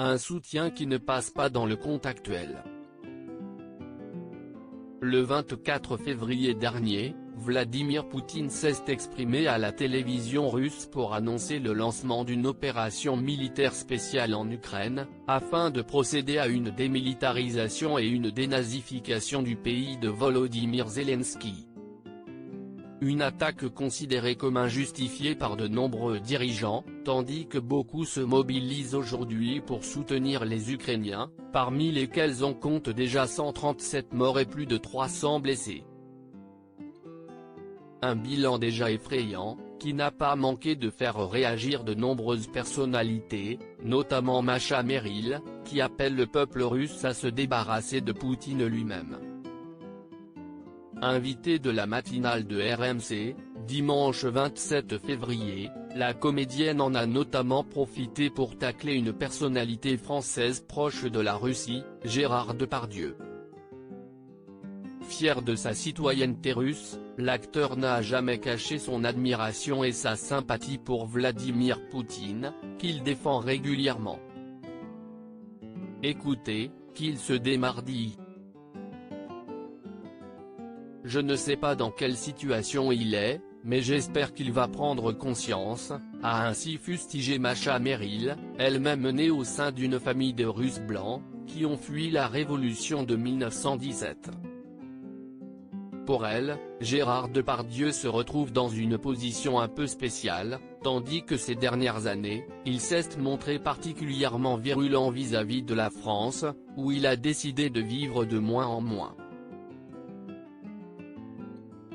un soutien qui ne passe pas dans le compte actuel. Le 24 février dernier, Vladimir Poutine s'est exprimé à la télévision russe pour annoncer le lancement d'une opération militaire spéciale en Ukraine, afin de procéder à une démilitarisation et une dénazification du pays de Volodymyr Zelensky. Une attaque considérée comme injustifiée par de nombreux dirigeants, tandis que beaucoup se mobilisent aujourd'hui pour soutenir les Ukrainiens, parmi lesquels on compte déjà 137 morts et plus de 300 blessés. Un bilan déjà effrayant, qui n'a pas manqué de faire réagir de nombreuses personnalités, notamment Masha Meril, qui appelle le peuple russe à se débarrasser de Poutine lui-même. Invitée de la matinale de RMC, dimanche 27 février, la comédienne en a notamment profité pour tacler une personnalité française proche de la Russie, Gérard Depardieu. Fier de sa citoyenneté russe, l'acteur n'a jamais caché son admiration et sa sympathie pour Vladimir Poutine, qu'il défend régulièrement. Écoutez, qu'il se démardille. Je ne sais pas dans quelle situation il est, mais j'espère qu'il va prendre conscience, a ainsi fustigé Masha Meril, elle-même née au sein d'une famille de Russes blancs, qui ont fui la révolution de 1917. Pour elle, Gérard Depardieu se retrouve dans une position un peu spéciale, tandis que ces dernières années, il s'est montré particulièrement virulent vis-à-vis de la France, où il a décidé de vivre de moins en moins.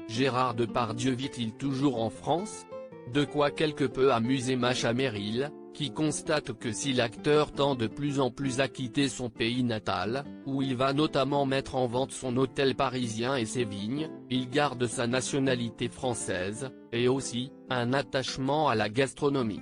Gérard Depardieu vit-il toujours en France? De quoi quelque peu amuser Masha Meril, qui constate que si l'acteur tend de plus en plus à quitter son pays natal, où il va notamment mettre en vente son hôtel parisien et ses vignes, il garde sa nationalité française, et aussi, un attachement à la gastronomie.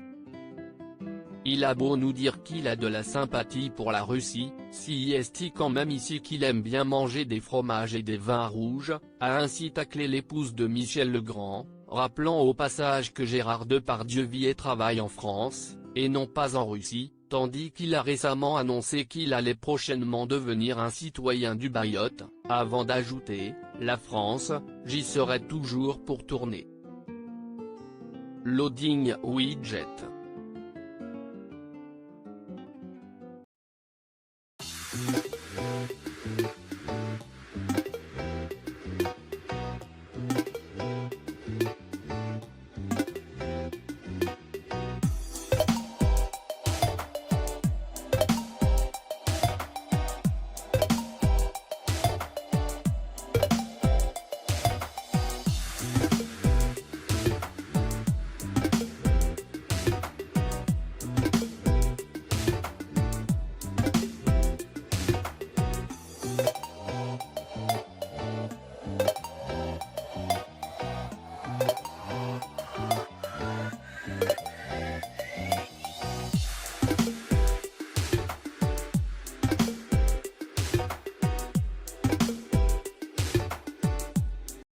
Il a beau nous dire qu'il a de la sympathie pour la Russie, si est quand même ici qu'il aime bien manger des fromages et des vins rouges, a ainsi taclé l'épouse de Michel Legrand, rappelant au passage que Gérard Depardieu vit et travaille en France, et non pas en Russie, tandis qu'il a récemment annoncé qu'il allait prochainement devenir un citoyen du Mayotte, avant d'ajouter « La France, j'y serai toujours pour tourner ». Loading Widget.